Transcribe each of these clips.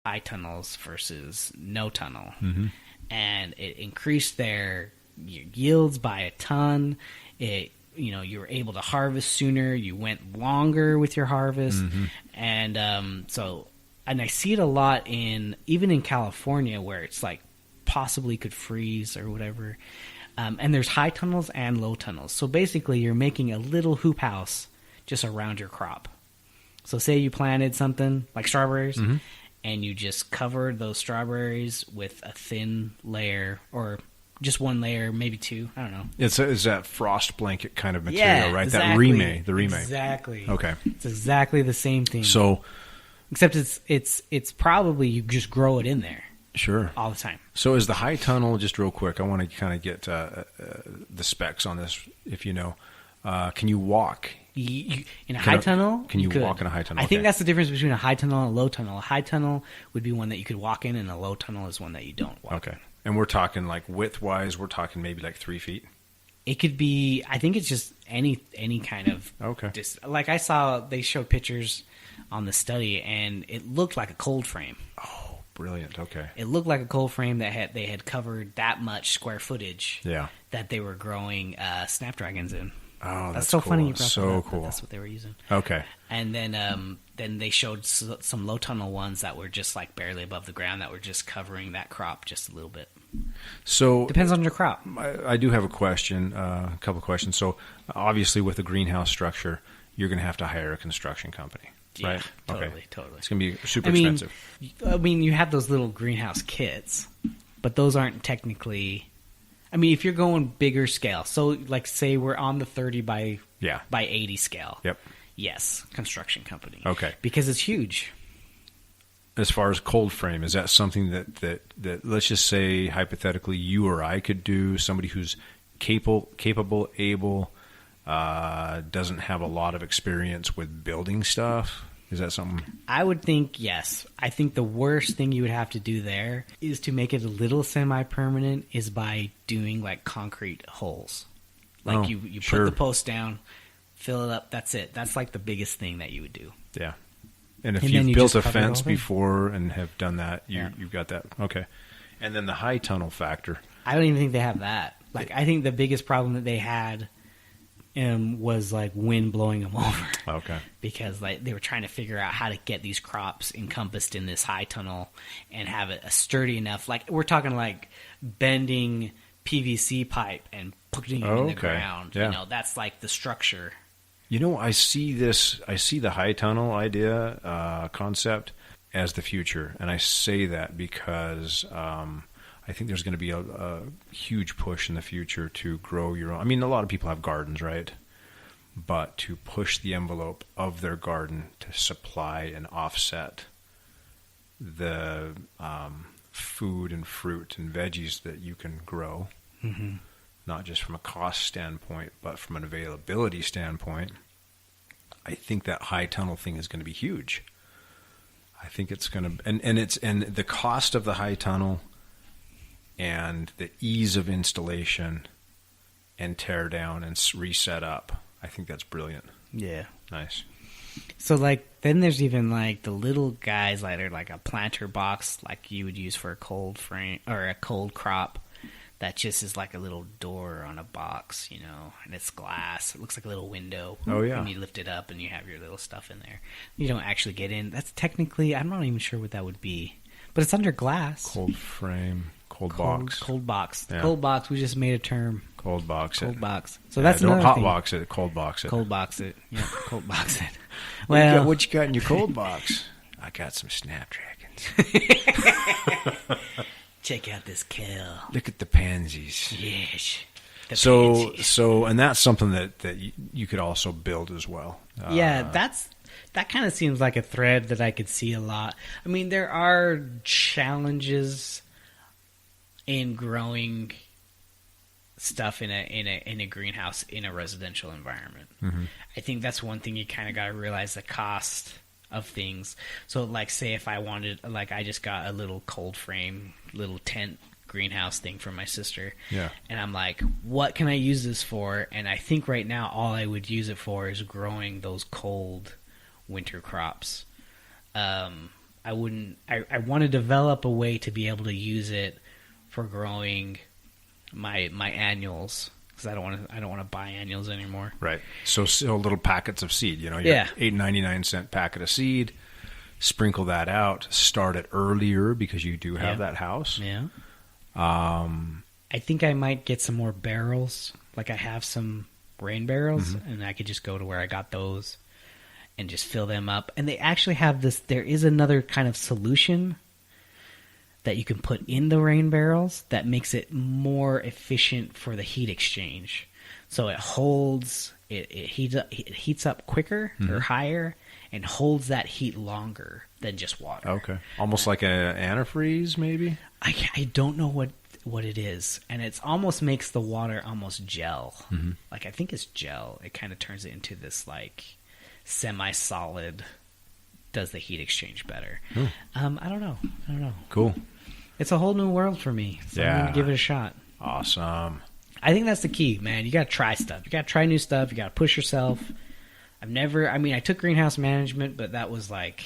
high tunnels versus no tunnel. Mm-hmm. And it increased their yields by a ton. You were able to harvest sooner. You went longer with your harvest. Mm-hmm. And and I see it a lot even in California, where it's like possibly could freeze or whatever. And there's high tunnels and low tunnels. So basically you're making a little hoop house just around your crop. So say you planted something like strawberries, mm-hmm. and you just covered those strawberries with a thin layer, or just one layer, maybe two. I don't know. It's that frost blanket kind of material, right? Exactly. The remake. Exactly. Okay. It's exactly the same thing. So, except it's probably you just grow it in there. Sure. All the time. So is the high tunnel, just real quick, I want to kind of get the specs on this, if you know. Can you walk? In a high tunnel? Can you walk in a high tunnel? I think that's the difference between a high tunnel and a low tunnel. A high tunnel would be one that you could walk in, and a low tunnel is one that you don't walk in. Okay. And we're talking like width-wise, we're talking maybe like 3 feet? It could be, I think it's just any kind of... Okay. Like I saw, they showed pictures on the study, and it looked like a cold frame. Oh, brilliant. Okay. It looked like a cold frame that they had covered that much square footage. Yeah. That they were growing snapdragons in. Oh, that's so cool. funny you brought so that up, cool. That's what they were using. Okay. And then they showed some low tunnel ones that were just like barely above the ground, that were just covering that crop just a little bit. So depends on your crop. I do have a question, a couple of questions. So obviously with the greenhouse structure, you're going to have to hire a construction company, right? Totally. It's going to be super expensive. I mean, you have those little greenhouse kits, but those aren't technically... I mean, if you're going bigger scale, so like say we're on the 30 by 80 scale. Yep. Yes, construction company. Okay. Because it's huge. As far as cold frame, is that something that let's just say hypothetically you or I could do? Somebody who's capable, able, doesn't have a lot of experience with building stuff. Is that something? I would think yes. I think the worst thing you would have to do there is to make it a little semi-permanent is by doing like concrete holes. Like you put the post down, fill it up. That's it. That's like the biggest thing that you would do. Yeah. And if you've built a fence before and have done that, you've got that. Okay. And then the high tunnel factor. I don't even think they have that. Like I think the biggest problem that they had was like wind blowing them over. Okay. Because like they were trying to figure out how to get these crops encompassed in this high tunnel and have it sturdy enough. Like we're talking like bending PVC pipe and putting it in the ground. Yeah. You know, that's like the structure. You know, I see the high tunnel idea, concept as the future. And I say that because I think there's going to be a huge push in the future to grow your own. I mean, a lot of people have gardens, right? But to push the envelope of their garden to supply and offset the food and fruit and veggies that you can grow, mm-hmm. not just from a cost standpoint, but from an availability standpoint, I think that high tunnel thing is going to be huge. I think it's going to, and the cost of the high tunnel and the ease of installation and tear down and reset up, I think that's brilliant. Yeah. Nice. So, like, then there's even, like, the little guys that are, like, a planter box, like you would use for a cold frame, or a cold crop, that just is like a little door on a box, you know, and it's glass. It looks like a little window. Oh, yeah. And you lift it up and you have your little stuff in there. You don't actually get in. That's technically, I'm not even sure what that would be. But it's under glass. Cold frame. Cold box. Cold box. Yeah. Cold box. We just made a term. Cold box. Cold box. So that's don't another hot thing. box it. Cold box it. Cold box it. Yeah, cold box it. Well, what you got in your cold box? I got some snapdragons. Check out this kale. Look at the pansies. Yes. So, and that's something that you could also build as well. Yeah, that kind of seems like a thread that I could see a lot. I mean, there are challenges in growing stuff in a greenhouse in a residential environment. Mm-hmm. I think that's one thing you kind of got to realize, the cost of things. So, like, say if I wanted, like, I just got a little cold frame, little tent greenhouse thing from my sister. Yeah. And I'm like, what can I use this for? And I think right now all I would use it for is growing those cold winter crops. I I wouldn't. I want to develop a way to be able to use it for growing my annuals, because I don't want to buy annuals anymore. Right. So little packets of seed. You know, your $8.99 packet of seed. Sprinkle that out. Start it earlier because you do have that house. Yeah. I think I might get some more barrels. Like I have some rain barrels, and I could just go to where I got those and just fill them up. And they actually have this. There is another kind of solution that you can put in the rain barrels that makes it more efficient for the heat exchange. So it holds, it heats up quicker or higher and holds that heat longer than just water. Okay. Almost like a antifreeze, maybe? I don't know what it is. And it almost makes the water almost gel. Like, I think it's gel. It kind of turns it into this, like, semi-solid, does the heat exchange better. I don't know. Cool. It's a whole new world for me. So I'm going to give it a shot. Awesome. I think that's the key, man. You got to try stuff. You got to try new stuff. You got to push yourself. I took greenhouse management, but that was like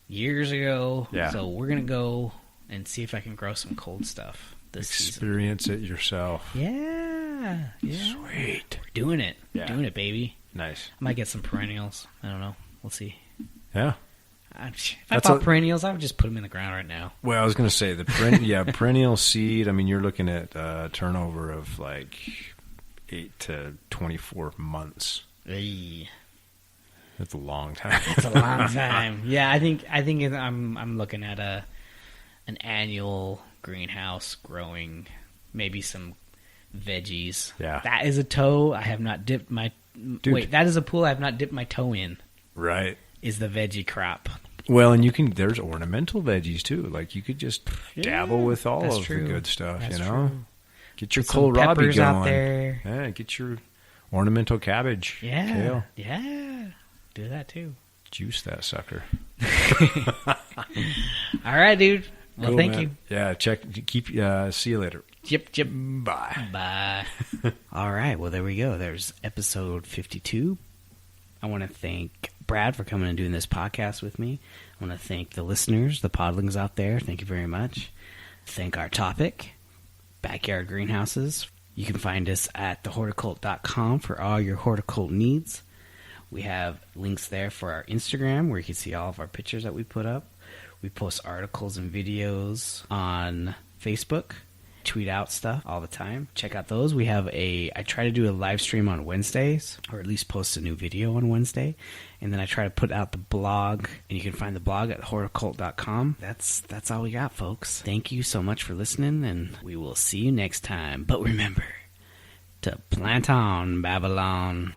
years ago. Yeah. So we're going to go and see if I can grow some cold stuff this season. Experience it yourself. Yeah. Sweet. We're doing it. Yeah. Doing it, baby. Nice. I might get some perennials. I don't know. We'll see. Yeah. If I bought perennials, I would just put them in the ground right now. Well, I was going to say, perennial seed, I mean, you're looking at a turnover of like 8 to 24 months. Hey. That's a long time. It's a long time. Yeah, I think I'm looking at an annual greenhouse growing maybe some veggies. Yeah. That is a toe I have not dipped my... Dude. Wait, that is a pool I have not dipped my toe in. Right. Is the veggie crop. Well, and there's ornamental veggies too. Like you could just dabble with all of the good stuff, that's you know? True. Get your kohlrabi going. Out there. Yeah, get your ornamental cabbage. Yeah. Kale. Yeah. Do that too. Juice that sucker. All right, dude. Well, cool, thank man. you. Yeah, see you later. Yep. Bye. Bye. All right. Well, there we go. There's episode 52. I want to thank Brad for coming and doing this podcast with me. I want to thank the listeners, the podlings out there. Thank you very much. Thank our topic, backyard greenhouses. You can find us at thehorticult.com for all your horticult needs. We have links there for our Instagram where you can see all of our pictures that we put up. We post articles and videos on Facebook. Tweet out stuff all the time. Check out those. I try to do a live stream on Wednesdays, or at least post a new video on Wednesday. And then I try to put out the blog, and you can find the blog at horticult.com. That's all we got, folks. Thank you so much for listening, and we will see you next time. But remember to plant on, Babylon.